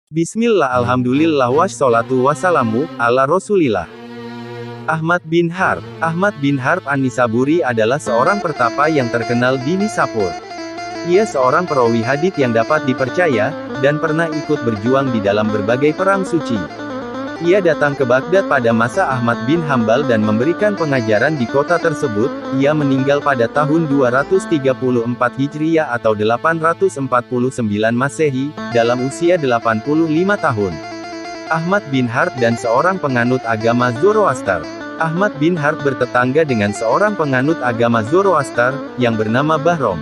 Bismillah, alhamdulillah, wassalatu wassalamu ala rasulillah. Ahmad bin Harb. Ahmad bin Harb An-Nisaburi adalah seorang pertapa yang terkenal di Nisapur. Ia seorang perawi hadits yang dapat dipercaya, dan pernah ikut berjuang di dalam berbagai perang suci. Ia datang ke Baghdad pada masa Ahmad bin Hambal dan memberikan pengajaran di kota tersebut. Ia meninggal pada tahun 234 Hijriah atau 849 Masehi, dalam usia 85 tahun. Ahmad bin Harb dan seorang penganut agama Zoroaster. Ahmad bin Harb bertetangga dengan seorang penganut agama Zoroaster, yang bernama Bahrom.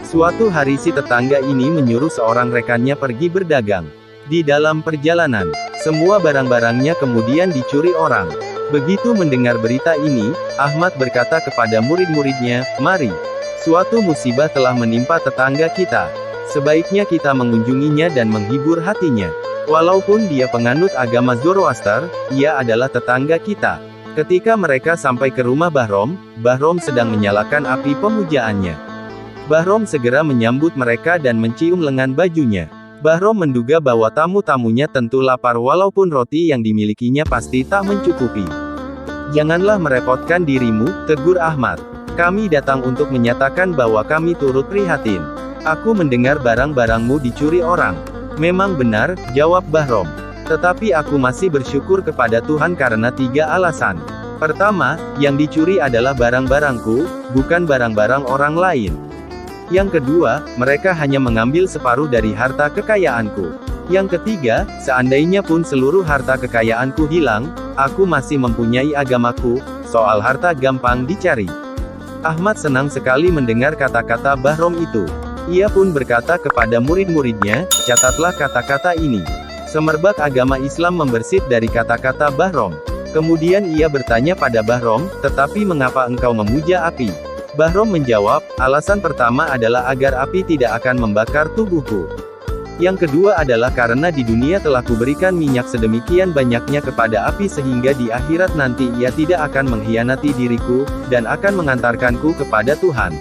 Suatu hari si tetangga ini menyuruh seorang rekannya pergi berdagang. Di dalam perjalanan, semua barang-barangnya kemudian dicuri orang. Begitu mendengar berita ini, Ahmad berkata kepada murid-muridnya, "Mari, suatu musibah telah menimpa tetangga kita. Sebaiknya kita mengunjunginya dan menghibur hatinya. Walaupun dia penganut agama Zoroaster, ia adalah tetangga kita." Ketika mereka sampai ke rumah Bahrom, Bahrom sedang menyalakan api pemujaannya. Bahrom segera menyambut mereka dan mencium lengan bajunya. Bahrom menduga bahwa tamu-tamunya tentu lapar walaupun roti yang dimilikinya pasti tak mencukupi. "Janganlah merepotkan dirimu," tegur Ahmad. "Kami datang untuk menyatakan bahwa kami turut prihatin. Aku mendengar barang-barangmu dicuri orang." "Memang benar," jawab Bahrom. "Tetapi aku masih bersyukur kepada Tuhan karena 3 alasan. Pertama, yang dicuri adalah barang-barangku, bukan barang-barang orang lain. Yang kedua, mereka hanya mengambil separuh dari harta kekayaanku. Yang ketiga, seandainya pun seluruh harta kekayaanku hilang, aku masih mempunyai agamaku, soal harta gampang dicari." Ahmad senang sekali mendengar kata-kata Bahrom itu. Ia pun berkata kepada murid-muridnya, "Catatlah kata-kata ini." Semerbak agama Islam membersit dari kata-kata Bahrom. Kemudian ia bertanya pada Bahrom, "Tetapi mengapa engkau memuja api?" Bahrom menjawab, "Alasan pertama adalah agar api tidak akan membakar tubuhku. Yang kedua adalah karena di dunia telah kuberikan minyak sedemikian banyaknya kepada api sehingga di akhirat nanti ia tidak akan mengkhianati diriku, dan akan mengantarkanku kepada Tuhan.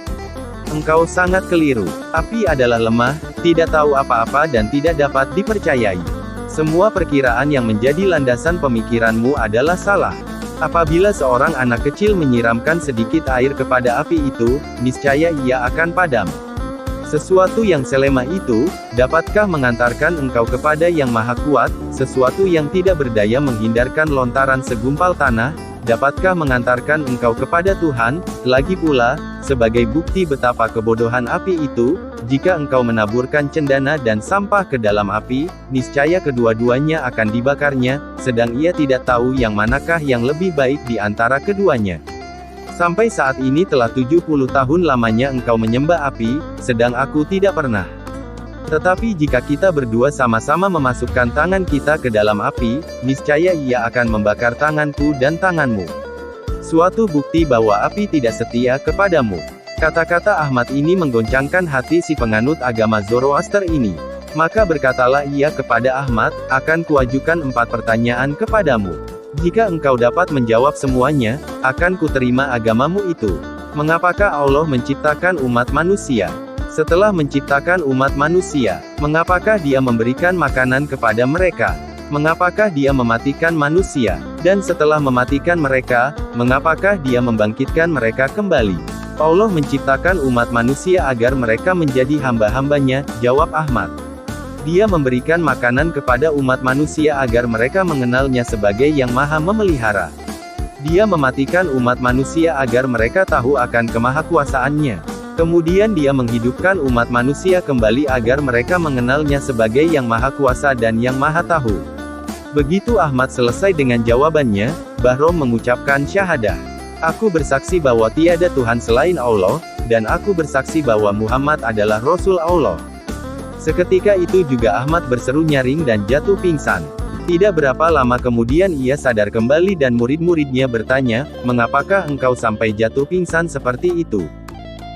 Engkau sangat keliru. Api adalah lemah, tidak tahu apa-apa dan tidak dapat dipercayai. Semua perkiraan yang menjadi landasan pemikiranmu adalah salah. Apabila seorang anak kecil menyiramkan sedikit air kepada api itu, niscaya ia akan padam. Sesuatu yang selemah itu, dapatkah mengantarkan engkau kepada Yang Maha Kuat? Sesuatu yang tidak berdaya menghindarkan lontaran segumpal tanah, dapatkah mengantarkan engkau kepada Tuhan? Lagi pula, sebagai bukti betapa kebodohan api itu, jika engkau menaburkan cendana dan sampah ke dalam api, niscaya kedua-duanya akan dibakarnya, sedang ia tidak tahu yang manakah yang lebih baik di antara keduanya. Sampai saat ini telah 70 tahun lamanya engkau menyembah api, sedang aku tidak pernah. Tetapi jika kita berdua sama-sama memasukkan tangan kita ke dalam api, niscaya ia akan membakar tanganku dan tanganmu. Suatu bukti bahwa api tidak setia kepadamu." Kata-kata Ahmad ini menggoncangkan hati si penganut agama Zoroaster ini. Maka berkatalah ia kepada Ahmad, "Akan kuajukan 4 pertanyaan kepadamu. Jika engkau dapat menjawab semuanya, akan kuterima agamamu itu. Mengapakah Allah menciptakan umat manusia? Setelah menciptakan umat manusia, mengapakah Dia memberikan makanan kepada mereka? Mengapakah Dia mematikan manusia? Dan setelah mematikan mereka, mengapakah Dia membangkitkan mereka kembali? Allah menciptakan umat manusia agar mereka menjadi hamba-hambanya," jawab Ahmad. "Dia memberikan makanan kepada umat manusia agar mereka mengenalnya sebagai Yang Maha Memelihara. Dia mematikan umat manusia agar mereka tahu akan kemahakuasaannya. Kemudian Dia menghidupkan umat manusia kembali agar mereka mengenalnya sebagai Yang Maha Kuasa dan Yang Maha Tahu." Begitu Ahmad selesai dengan jawabannya, Bahrom mengucapkan syahadah. "Aku bersaksi bahwa tiada Tuhan selain Allah, dan aku bersaksi bahwa Muhammad adalah Rasul Allah." Seketika itu juga Ahmad berseru nyaring dan jatuh pingsan. Tidak berapa lama kemudian ia sadar kembali dan murid-muridnya bertanya, "Mengapakah engkau sampai jatuh pingsan seperti itu?"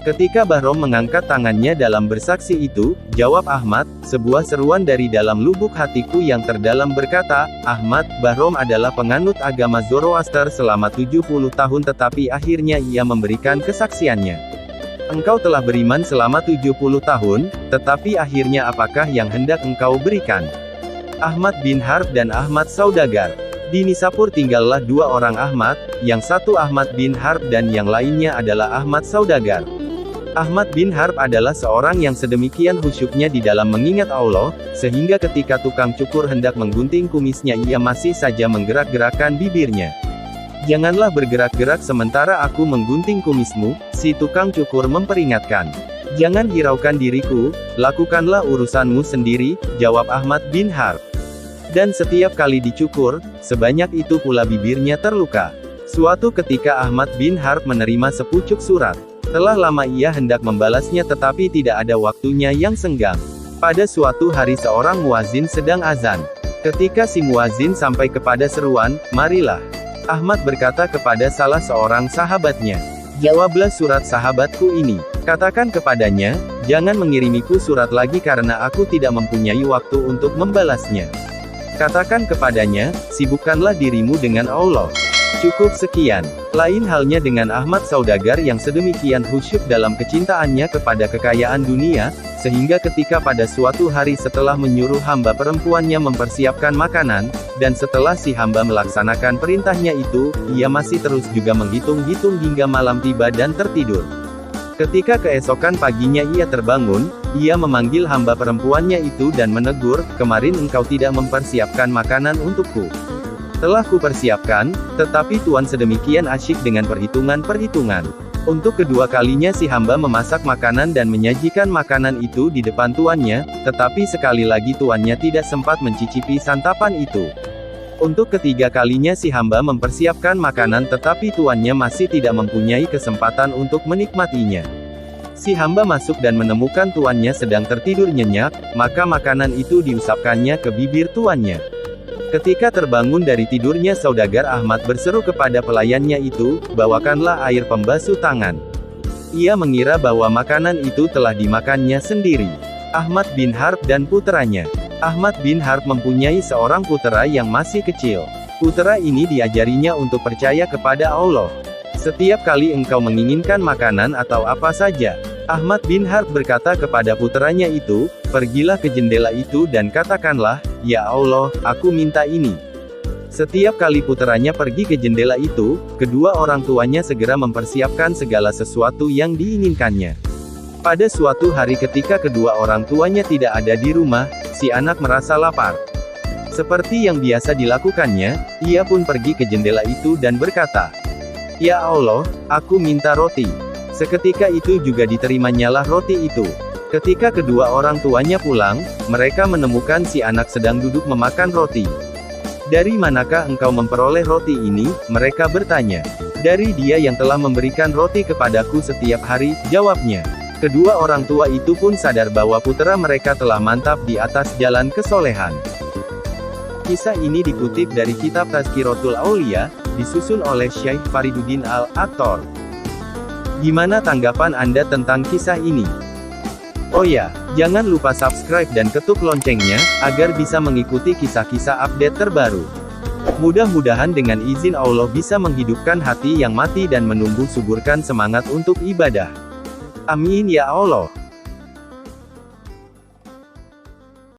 Ketika Bahrom mengangkat tangannya dalam bersaksi itu, jawab Ahmad, sebuah seruan dari dalam lubuk hatiku yang terdalam berkata, "Ahmad, Bahrom adalah penganut agama Zoroaster selama 70 tahun tetapi akhirnya ia memberikan kesaksiannya. Engkau telah beriman selama 70 tahun, tetapi akhirnya apakah yang hendak engkau berikan?" Ahmad bin Harb dan Ahmad Saudagar. Di Nishapur tinggallah dua orang Ahmad, yang satu Ahmad bin Harb dan yang lainnya adalah Ahmad Saudagar. Ahmad bin Harb adalah seorang yang sedemikian khusyuknya di dalam mengingat Allah, sehingga ketika tukang cukur hendak menggunting kumisnya ia masih saja menggerak-gerakkan bibirnya. "Janganlah bergerak-gerak sementara aku menggunting kumismu," si tukang cukur memperingatkan. "Jangan hiraukan diriku, lakukanlah urusanmu sendiri," jawab Ahmad bin Harb. Dan setiap kali dicukur, sebanyak itu pula bibirnya terluka. Suatu ketika Ahmad bin Harb menerima sepucuk surat. Telah lama ia hendak membalasnya tetapi tidak ada waktunya yang senggang. Pada suatu hari seorang muazin sedang azan. Ketika si muazin sampai kepada seruan, "Marilah." Ahmad berkata kepada salah seorang sahabatnya, "Jawablah surat sahabatku ini. Katakan kepadanya, jangan mengirimiku surat lagi karena aku tidak mempunyai waktu untuk membalasnya. Katakan kepadanya, sibukkanlah dirimu dengan Allah." Cukup sekian. Lain halnya dengan Ahmad Saudagar yang sedemikian khusyuk dalam kecintaannya kepada kekayaan dunia, sehingga ketika pada suatu hari setelah menyuruh hamba perempuannya mempersiapkan makanan, dan setelah si hamba melaksanakan perintahnya itu, ia masih terus juga menghitung-hitung hingga malam tiba dan tertidur. Ketika keesokan paginya ia terbangun, ia memanggil hamba perempuannya itu dan menegur, "Kemarin engkau tidak mempersiapkan makanan untukku." "Telah kupersiapkan, tetapi Tuan sedemikian asyik dengan perhitungan-perhitungan." Untuk kedua kalinya si hamba memasak makanan dan menyajikan makanan itu di depan tuannya, tetapi sekali lagi tuannya tidak sempat mencicipi santapan itu. Untuk ketiga kalinya si hamba mempersiapkan makanan tetapi tuannya masih tidak mempunyai kesempatan untuk menikmatinya. Si hamba masuk dan menemukan tuannya sedang tertidur nyenyak, maka makanan itu diusapkannya ke bibir tuannya. Ketika terbangun dari tidurnya Saudagar Ahmad berseru kepada pelayannya itu, "Bawakanlah air pembasuh tangan." Ia mengira bahwa makanan itu telah dimakannya sendiri. Ahmad bin Harb dan puteranya. Ahmad bin Harb mempunyai seorang putera yang masih kecil. Putera ini diajarinya untuk percaya kepada Allah. "Setiap kali engkau menginginkan makanan atau apa saja," Ahmad bin Harb berkata kepada puteranya itu, "Pergilah ke jendela itu dan katakanlah, 'Ya Allah, aku minta ini.'" Setiap kali puteranya pergi ke jendela itu, kedua orang tuanya segera mempersiapkan segala sesuatu yang diinginkannya. Pada suatu hari ketika kedua orang tuanya tidak ada di rumah, si anak merasa lapar. Seperti yang biasa dilakukannya, ia pun pergi ke jendela itu dan berkata, "Ya Allah, aku minta roti." Seketika itu juga diterimanyalah roti itu. Ketika kedua orang tuanya pulang, mereka menemukan si anak sedang duduk memakan roti. "Dari manakah engkau memperoleh roti ini?" mereka bertanya. "Dari Dia yang telah memberikan roti kepadaku setiap hari," jawabnya. Kedua orang tua itu pun sadar bahwa putera mereka telah mantap di atas jalan kesolehan. Kisah ini dikutip dari kitab Tazkiratul Aulia, disusun oleh Syekh Fariduddin Al-Attor. Gimana tanggapan Anda tentang kisah ini? Oh ya, jangan lupa subscribe dan ketuk loncengnya, agar bisa mengikuti kisah-kisah update terbaru. Mudah-mudahan dengan izin Allah bisa menghidupkan hati yang mati dan menumbuh suburkan semangat untuk ibadah. Amin ya Allah.